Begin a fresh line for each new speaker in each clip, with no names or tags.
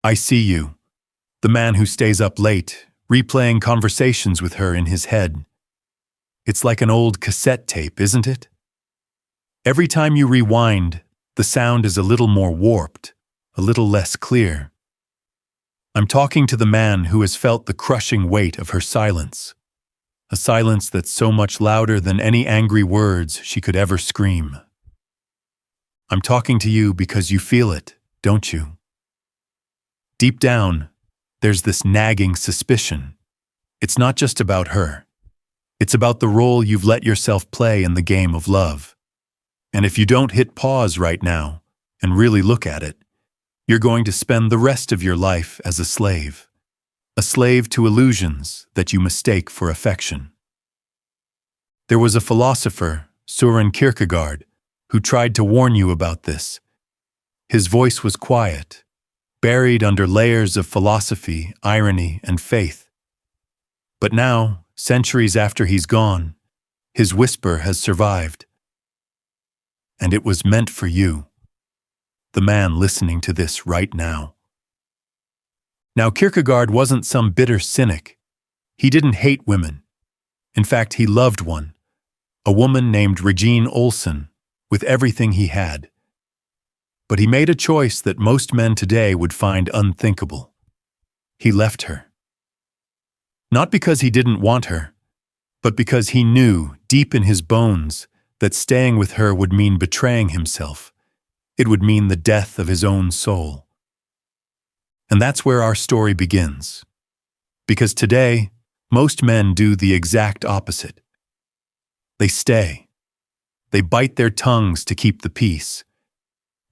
I see you, the man who stays up late, replaying conversations with her in his head. It's like an old cassette tape, isn't it? Every time you rewind, the sound is a little more warped, a little less clear. I'm talking to the man who has felt the crushing weight of her silence, a silence that's so much louder than any angry words she could ever scream. I'm talking to you because you feel it, don't you? Deep down, there's this nagging suspicion. It's not just about her. It's about the role you've let yourself play in the game of love. And if you don't hit pause right now and really look at it, you're going to spend the rest of your life as a slave to illusions that you mistake for affection. There was a philosopher, Søren Kierkegaard, who tried to warn you about this. His voice was quiet, buried under layers of philosophy, irony, and faith. But now, centuries after he's gone, his whisper has survived. And it was meant for you, the man listening to this right now. Now, Kierkegaard wasn't some bitter cynic. He didn't hate women. In fact, he loved one, a woman named Regine Olsen, with everything he had. But he made a choice that most men today would find unthinkable. He left her. Not because he didn't want her, but because he knew, deep in his bones, that staying with her would mean betraying himself. It would mean the death of his own soul. And that's where our story begins. Because today, most men do the exact opposite. They stay. They bite their tongues to keep the peace.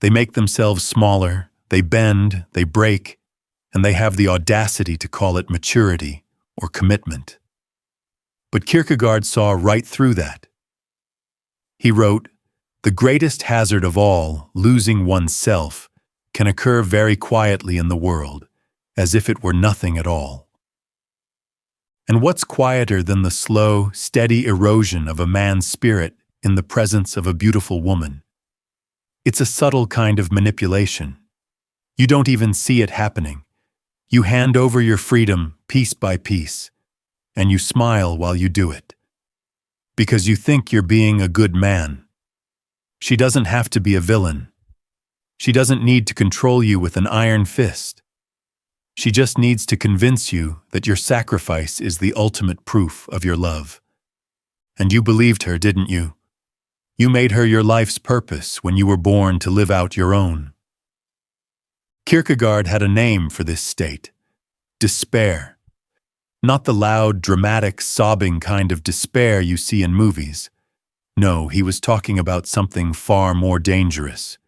They make themselves smaller, they bend, they break, and they have the audacity to call it maturity or commitment. But Kierkegaard saw right through that. He wrote, "The greatest hazard of all, losing oneself, can occur very quietly in the world, as if it were nothing at all." And what's quieter than the slow, steady erosion of a man's spirit in the presence of a beautiful woman? It's a subtle kind of manipulation. You don't even see it happening. You hand over your freedom piece by piece, and you smile while you do it. Because you think you're being a good man. She doesn't have to be a villain. She doesn't need to control you with an iron fist. She just needs to convince you that your sacrifice is the ultimate proof of your love. And you believed her, didn't you? You made her your life's purpose when you were born to live out your own. Kierkegaard had a name for this state: despair. Not the loud, dramatic, sobbing kind of despair you see in movies. No, he was talking about something far more dangerous.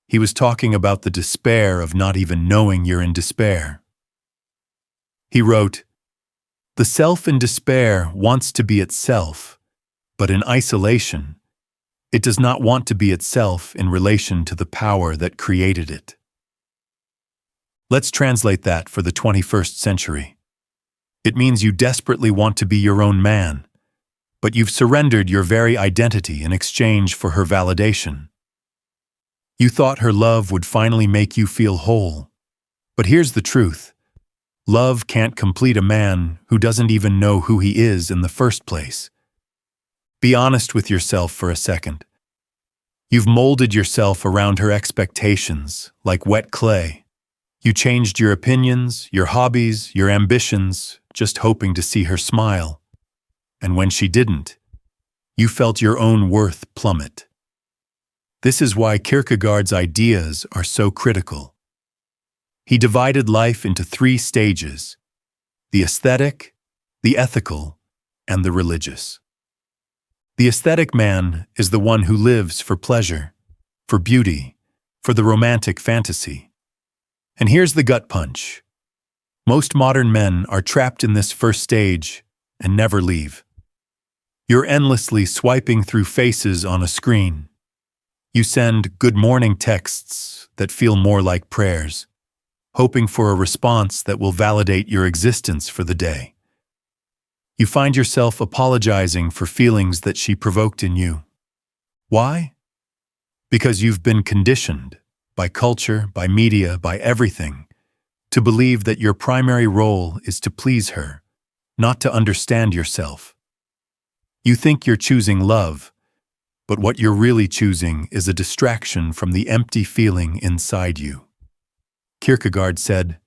He was talking about the despair of not even knowing you're in despair. He wrote, "The self in despair wants to be itself, but in isolation, it does not want to be itself in relation to the power that created it." Let's translate that for the 21st century. It means you desperately want to be your own man, but you've surrendered your very identity in exchange for her validation. You thought her love would finally make you feel whole. But here's the truth. Love can't complete a man who doesn't even know who he is in the first place. Be honest with yourself for a second. You've molded yourself around her expectations, like wet clay. You changed your opinions, your hobbies, your ambitions, just hoping to see her smile. And when she didn't, you felt your own worth plummet. This is why Kierkegaard's ideas are so critical. He divided life into 3 stages: the aesthetic, the ethical, and the religious. The aesthetic man is the one who lives for pleasure, for beauty, for the romantic fantasy. And here's the gut punch. Most modern men are trapped in this first stage and never leave. You're endlessly swiping through faces on a screen. You send good morning texts that feel more like prayers, hoping for a response that will validate your existence for the day. You find yourself apologizing for feelings that she provoked in you. Why? Because you've been conditioned by culture, by media, by everything, To believe that your primary role is to please her, not to understand yourself. You think you're choosing love, but what you're really choosing is a distraction from the empty feeling inside you. Kierkegaard said,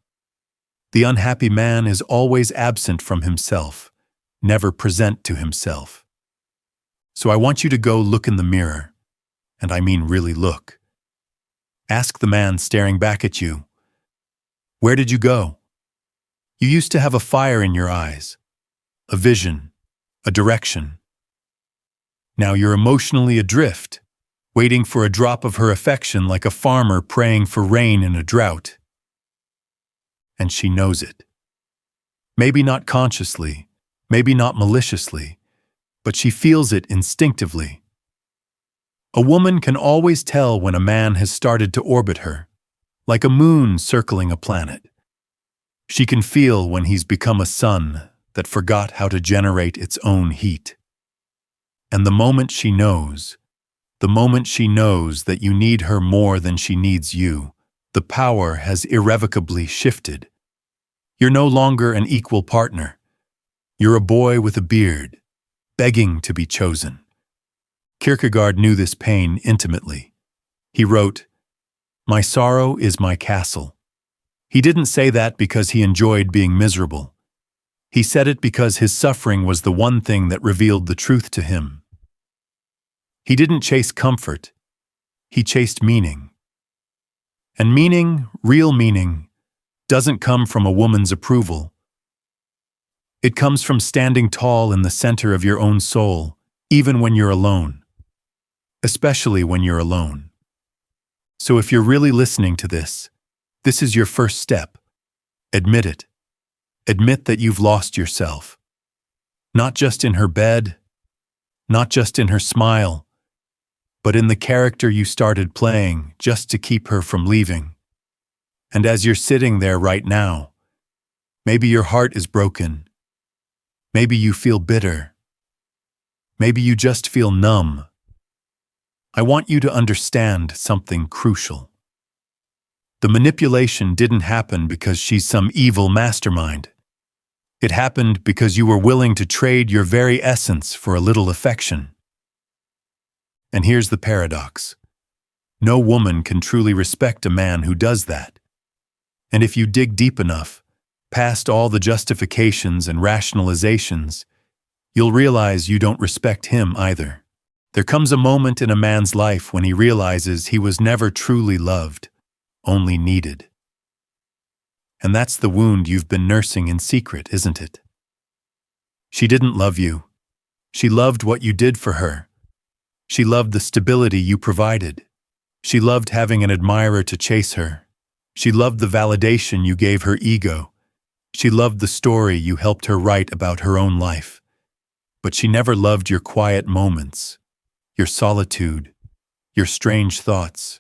"The unhappy man is always absent from himself, never present to himself." So I want you to go look in the mirror, and I mean really look. Ask the man staring back at you, "Where did you go?" You used to have a fire in your eyes, a vision, a direction. Now you're emotionally adrift, waiting for a drop of her affection like a farmer praying for rain in a drought. And she knows it. Maybe not consciously, maybe not maliciously, but she feels it instinctively. A woman can always tell when a man has started to orbit her, like a moon circling a planet. She can feel when he's become a sun that forgot how to generate its own heat. And the moment she knows that you need her more than she needs you, the power has irrevocably shifted. You're no longer an equal partner. You're a boy with a beard, begging to be chosen. Kierkegaard knew this pain intimately. He wrote, "My sorrow is my castle." He didn't say that because he enjoyed being miserable. He said it because his suffering was the one thing that revealed the truth to him. He didn't chase comfort. He chased meaning. And meaning, real meaning, doesn't come from a woman's approval. It comes from standing tall in the center of your own soul, even when you're alone. Especially when you're alone. So if you're really listening to this is your first step. Admit it. Admit that you've lost yourself. Not just in her bed, not just in her smile, but in the character you started playing just to keep her from leaving. And as you're sitting there right now, maybe your heart is broken. Maybe you feel bitter. Maybe you just feel numb. I want you to understand something crucial. The manipulation didn't happen because she's some evil mastermind. It happened because you were willing to trade your very essence for a little affection. And here's the paradox. No woman can truly respect a man who does that. And if you dig deep enough, past all the justifications and rationalizations, you'll realize you don't respect him either. There comes a moment in a man's life when he realizes he was never truly loved, only needed. And that's the wound you've been nursing in secret, isn't it? She didn't love you. She loved what you did for her. She loved the stability you provided. She loved having an admirer to chase her. She loved the validation you gave her ego. She loved the story you helped her write about her own life. But she never loved your quiet moments, your solitude, your strange thoughts,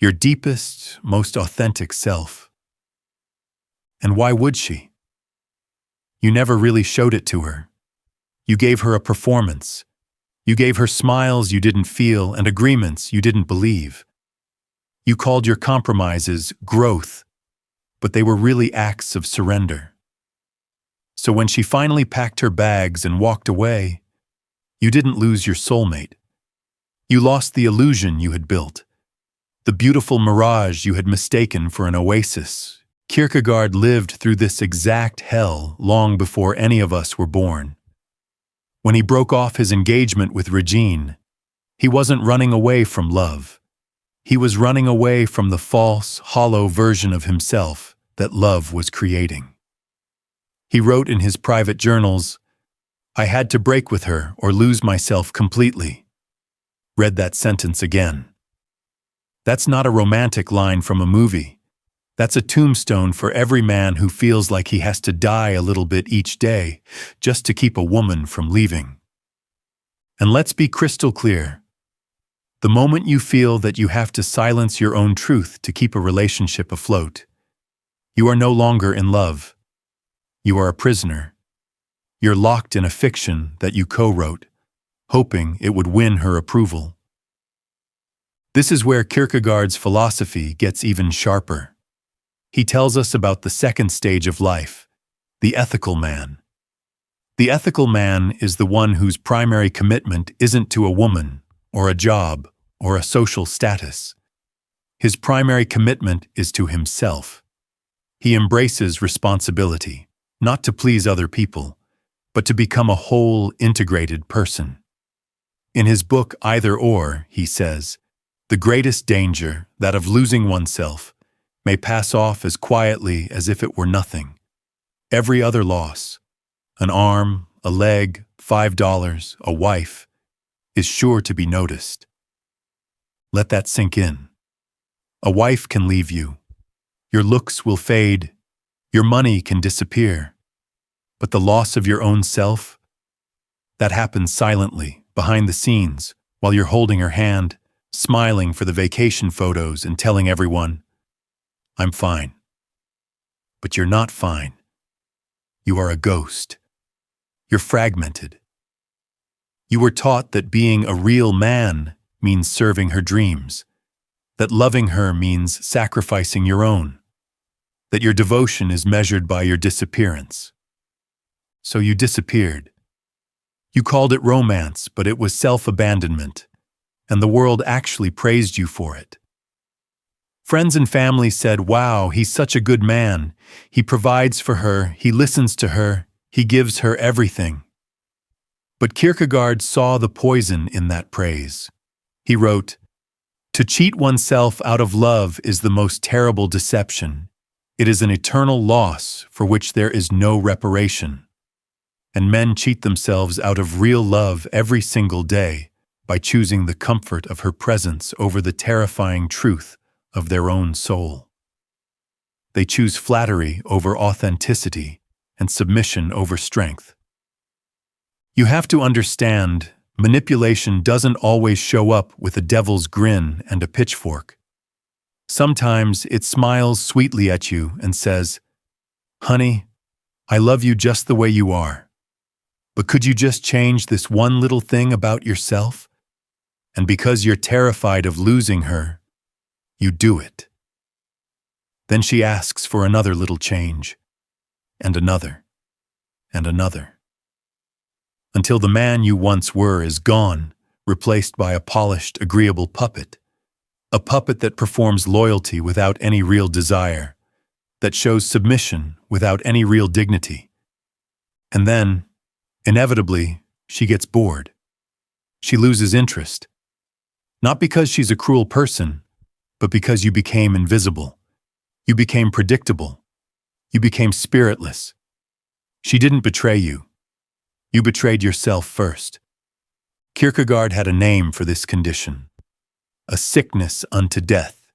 your deepest, most authentic self. And why would she? You never really showed it to her. You gave her a performance. You gave her smiles you didn't feel and agreements you didn't believe. You called your compromises growth, but they were really acts of surrender. So when she finally packed her bags and walked away, you didn't lose your soulmate. You lost the illusion you had built, the beautiful mirage you had mistaken for an oasis. Kierkegaard lived through this exact hell long before any of us were born. When he broke off his engagement with Regine, he wasn't running away from love. He was running away from the false, hollow version of himself that love was creating. He wrote in his private journals, "I had to break with her or lose myself completely." Read that sentence again. That's not a romantic line from a movie. That's a tombstone for every man who feels like he has to die a little bit each day just to keep a woman from leaving. And let's be crystal clear. The moment you feel that you have to silence your own truth to keep a relationship afloat, you are no longer in love. You are a prisoner. You're locked in a fiction that you co-wrote, hoping it would win her approval. This is where Kierkegaard's philosophy gets even sharper. He tells us about the second stage of life, the ethical man. The ethical man is the one whose primary commitment isn't to a woman, or a job, or a social status. His primary commitment is to himself. He embraces responsibility, not to please other people, but to become a whole, integrated person. In his book Either Or, he says, "The greatest danger, that of losing oneself, may pass off as quietly as if it were nothing. Every other loss, an arm, a leg, $5, a wife, is sure to be noticed." Let that sink in. A wife can leave you. Your looks will fade. Your money can disappear. But the loss of your own self, that happens silently, behind the scenes, while you're holding her hand, smiling for the vacation photos and telling everyone, "I'm fine." But you're not fine. You are a ghost. You're fragmented. You were taught that being a real man means serving her dreams, that loving her means sacrificing your own, that your devotion is measured by your disappearance. So you disappeared. You called it romance, but it was self-abandonment, and the world actually praised you for it. Friends and family said, "Wow, he's such a good man. He provides for her, he listens to her, he gives her everything." But Kierkegaard saw the poison in that praise. He wrote, "To cheat oneself out of love is the most terrible deception. It is an eternal loss for which there is no reparation." And men cheat themselves out of real love every single day by choosing the comfort of her presence over the terrifying truth of their own soul. They choose flattery over authenticity and submission over strength. You have to understand, manipulation doesn't always show up with a devil's grin and a pitchfork. Sometimes it smiles sweetly at you and says, "Honey, I love you just the way you are. But could you just change this one little thing about yourself?" And because you're terrified of losing her, you do it. Then she asks for another little change, and another, and another. Until the man you once were is gone, replaced by a polished, agreeable puppet. A puppet that performs loyalty without any real desire, that shows submission without any real dignity. And then, inevitably, she gets bored. She loses interest. Not because she's a cruel person, but because you became invisible. You became predictable. You became spiritless. She didn't betray you. You betrayed yourself first. Kierkegaard had a name for this condition: a sickness unto death.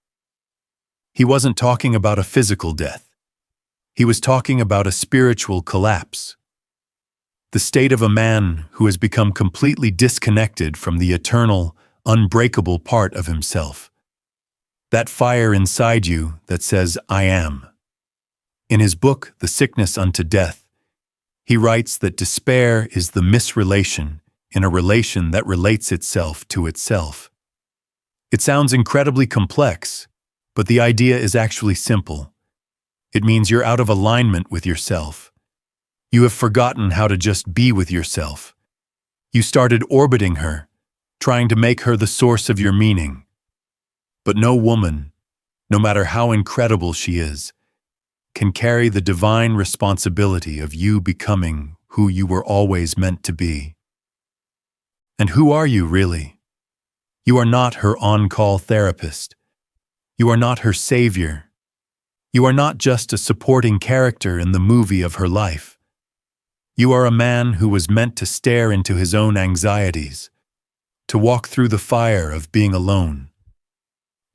He wasn't talking about a physical death. He was talking about a spiritual collapse. The state of a man who has become completely disconnected from the eternal, unbreakable part of himself. That fire inside you that says, "I am." In his book, The Sickness Unto Death, he writes that despair is the misrelation in a relation that relates itself to itself. It sounds incredibly complex, but the idea is actually simple. It means you're out of alignment with yourself. You have forgotten how to just be with yourself. You started orbiting her, trying to make her the source of your meaning. But no woman, no matter how incredible she is, can carry the divine responsibility of you becoming who you were always meant to be. And who are you, really? You are not her on-call therapist. You are not her savior. You are not just a supporting character in the movie of her life. You are a man who was meant to stare into his own anxieties, to walk through the fire of being alone,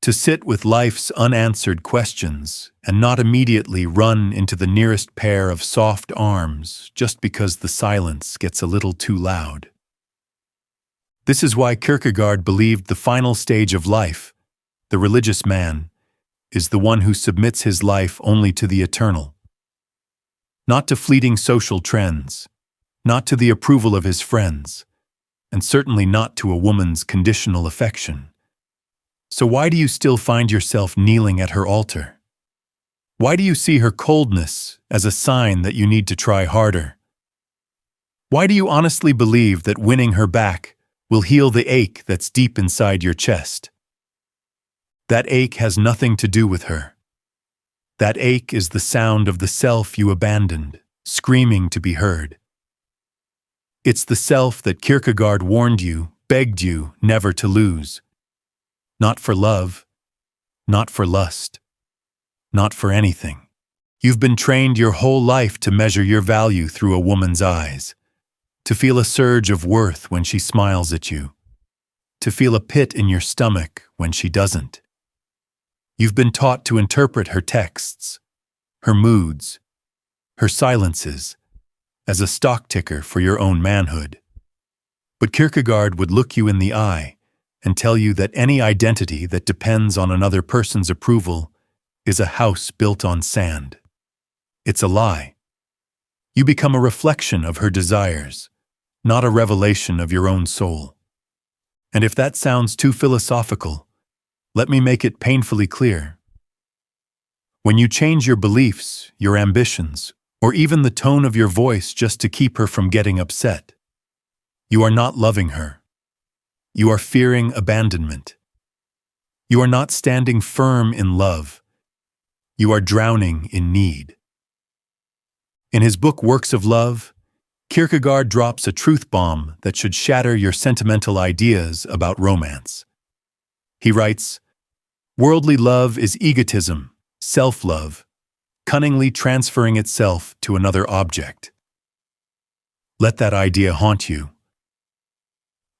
to sit with life's unanswered questions and not immediately run into the nearest pair of soft arms just because the silence gets a little too loud. This is why Kierkegaard believed the final stage of life, the religious man, is the one who submits his life only to the eternal. Not to fleeting social trends, not to the approval of his friends, and certainly not to a woman's conditional affection. So why do you still find yourself kneeling at her altar? Why do you see her coldness as a sign that you need to try harder? Why do you honestly believe that winning her back will heal the ache that's deep inside your chest? That ache has nothing to do with her. That ache is the sound of the self you abandoned, screaming to be heard. It's the self that Kierkegaard warned you, begged you never to lose. Not for love, not for lust, not for anything. You've been trained your whole life to measure your value through a woman's eyes, to feel a surge of worth when she smiles at you, to feel a pit in your stomach when she doesn't. You've been taught to interpret her texts, her moods, her silences, as a stock ticker for your own manhood. But Kierkegaard would look you in the eye and tell you that any identity that depends on another person's approval is a house built on sand. It's a lie. You become a reflection of her desires, not a revelation of your own soul. And if that sounds too philosophical, let me make it painfully clear. When you change your beliefs, your ambitions, or even the tone of your voice just to keep her from getting upset, you are not loving her. You are fearing abandonment. You are not standing firm in love. You are drowning in need. In his book Works of Love, Kierkegaard drops a truth bomb that should shatter your sentimental ideas about romance. He writes, "Worldly love is egotism, self-love, cunningly transferring itself to another object." Let that idea haunt you.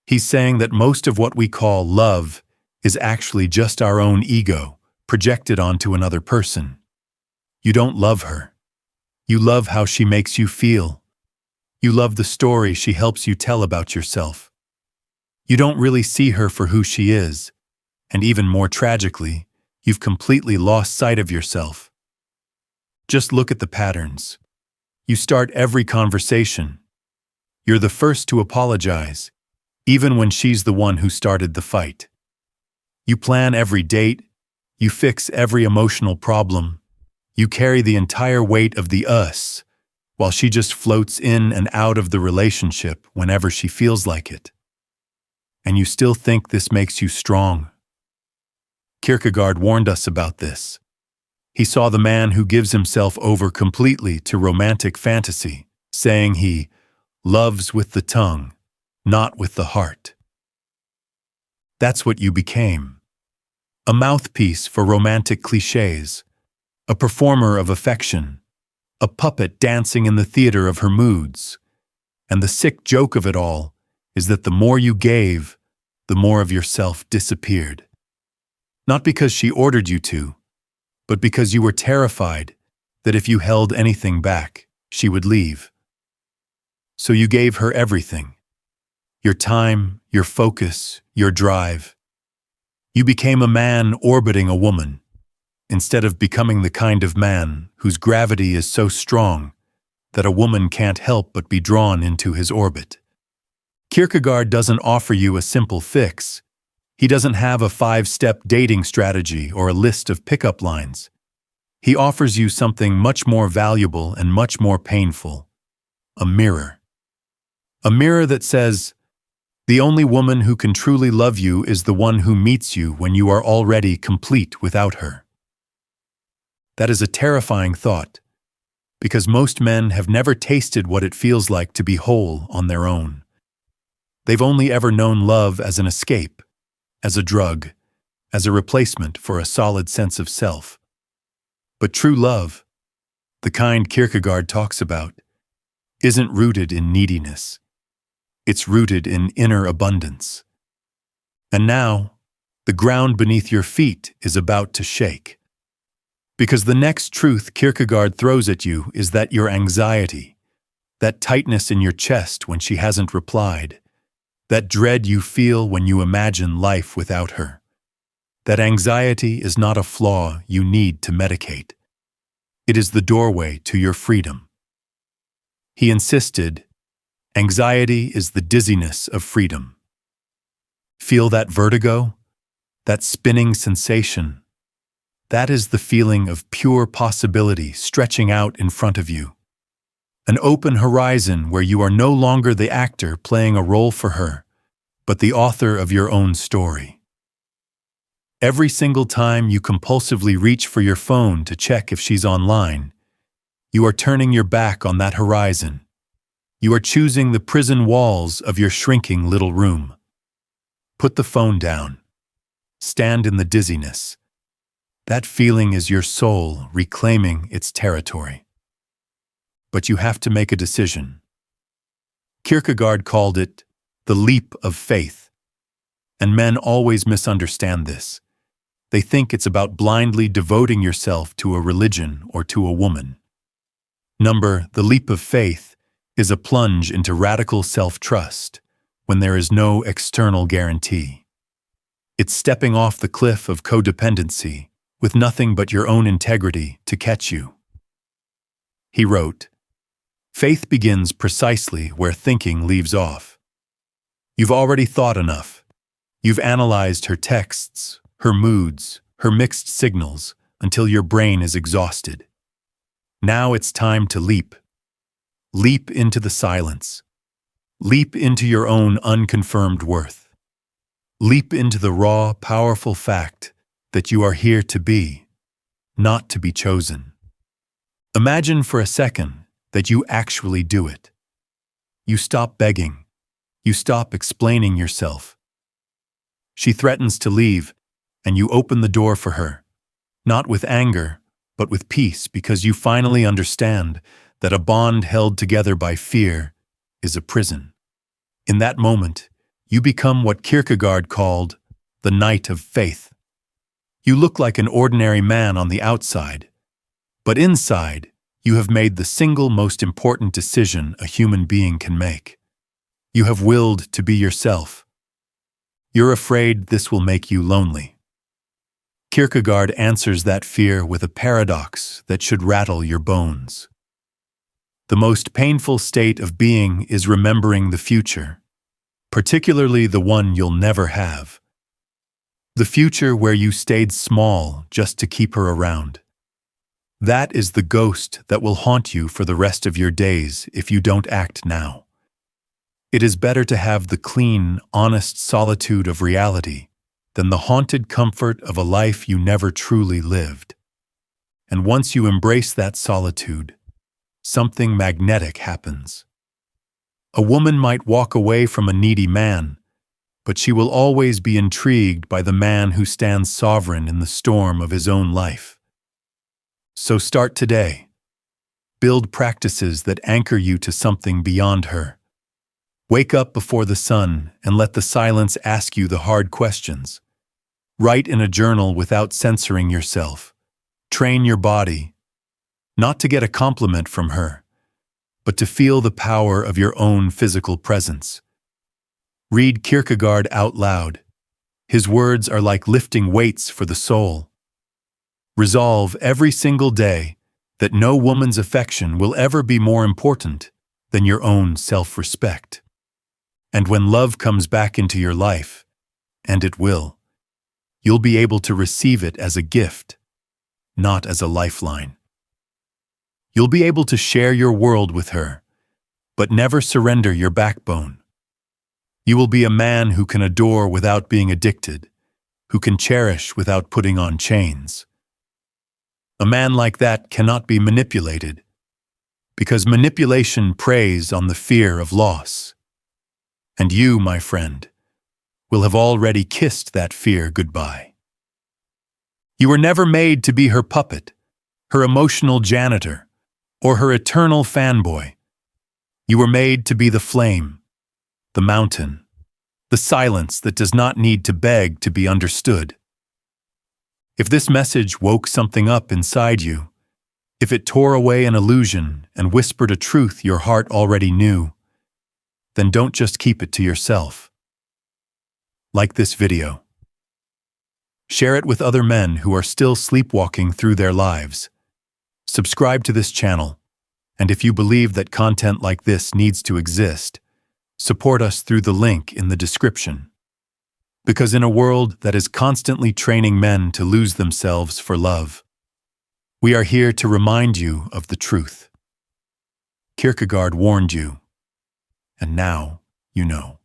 He's saying that most of what we call love is actually just our own ego projected onto another person. You don't love her. You love how she makes you feel. You love the story she helps you tell about yourself. You don't really see her for who she is, and even more tragically, you've completely lost sight of yourself. Just look at the patterns. You start every conversation. You're the first to apologize, even when she's the one who started the fight. You plan every date. You fix every emotional problem. You carry the entire weight of the us, while she just floats in and out of the relationship whenever she feels like it. And you still think this makes you strong. Kierkegaard warned us about this. He saw the man who gives himself over completely to romantic fantasy, saying he loves with the tongue, not with the heart. That's what you became. A mouthpiece for romantic clichés, a performer of affection, a puppet dancing in the theater of her moods. And the sick joke of it all is that the more you gave, the more of yourself disappeared. Not because she ordered you to, but because you were terrified that if you held anything back, she would leave. So you gave her everything. Your time, your focus, your drive. You became a man orbiting a woman, instead of becoming the kind of man whose gravity is so strong that a woman can't help but be drawn into his orbit. Kierkegaard doesn't offer you a simple fix. He doesn't have a 5-step dating strategy or a list of pickup lines. He offers you something much more valuable and much more painful: a mirror. A mirror that says, the only woman who can truly love you is the one who meets you when you are already complete without her. That is a terrifying thought, because most men have never tasted what it feels like to be whole on their own. They've only ever known love as an escape, as a drug, as a replacement for a solid sense of self. But true love, the kind Kierkegaard talks about, isn't rooted in neediness. It's rooted in inner abundance. And now, the ground beneath your feet is about to shake. Because the next truth Kierkegaard throws at you is that your anxiety, that tightness in your chest when she hasn't replied, that dread you feel when you imagine life without her, that anxiety is not a flaw you need to medicate. It is the doorway to your freedom. He insisted, anxiety is the dizziness of freedom. Feel that vertigo, that spinning sensation, That is the feeling of pure possibility stretching out in front of you. An open horizon where you are no longer the actor playing a role for her, but the author of your own story. Every single time you compulsively reach for your phone to check if she's online, you are turning your back on that horizon. You are choosing the prison walls of your shrinking little room. Put the phone down. Stand in the dizziness. That feeling is your soul reclaiming its territory. But you have to make a decision. Kierkegaard called it the leap of faith. And men always misunderstand this. They think it's about blindly devoting yourself to a religion or to a woman. The leap of faith is a plunge into radical self-trust when there is no external guarantee. It's stepping off the cliff of codependency with nothing but your own integrity to catch you. He wrote, "Faith begins precisely where thinking leaves off. You've already thought enough. You've analyzed her texts, her moods, her mixed signals, until your brain is exhausted. Now it's time to leap. Leap into the silence. Leap into your own unconfirmed worth. Leap into the raw, powerful fact that you are here to be, not to be chosen. Imagine for a second that you actually do it. You stop begging. You stop explaining yourself. She threatens to leave, and you open the door for her, not with anger, but with peace, because you finally understand that a bond held together by fear is a prison. In that moment, you become what Kierkegaard called the knight of faith. You look like an ordinary man on the outside, but inside, you have made the single most important decision a human being can make. You have willed to be yourself. You're afraid this will make you lonely. Kierkegaard answers that fear with a paradox that should rattle your bones. The most painful state of being is remembering the future, particularly the one you'll never have. The future where you stayed small just to keep her around. That is the ghost that will haunt you for the rest of your days if you don't act now. It is better to have the clean, honest solitude of reality than the haunted comfort of a life you never truly lived. And once you embrace that solitude, something magnetic happens. A woman might walk away from a needy man, but she will always be intrigued by the man who stands sovereign in the storm of his own life. So start today. Build practices that anchor you to something beyond her. Wake up before the sun and let the silence ask you the hard questions. Write in a journal without censoring yourself. Train your body, not to get a compliment from her, but to feel the power of your own physical presence. Read Kierkegaard out loud. His words are like lifting weights for the soul. Resolve every single day that no woman's affection will ever be more important than your own self-respect. And when love comes back into your life, and it will, you'll be able to receive it as a gift, not as a lifeline. You'll be able to share your world with her, but never surrender your backbone. You will be a man who can adore without being addicted, who can cherish without putting on chains. A man like that cannot be manipulated, because manipulation preys on the fear of loss. And you, my friend, will have already kissed that fear goodbye. You were never made to be her puppet, her emotional janitor, or her eternal fanboy. You were made to be the flame, the mountain, the silence that does not need to beg to be understood. If this message woke something up inside you, if it tore away an illusion and whispered a truth your heart already knew, then don't just keep it to yourself. Like this video. Share it with other men who are still sleepwalking through their lives. Subscribe to this channel, and if you believe that content like this needs to exist, support us through the link in the description. Because in a world that is constantly training men to lose themselves for love, we are here to remind you of the truth. Kierkegaard warned you, and now you know.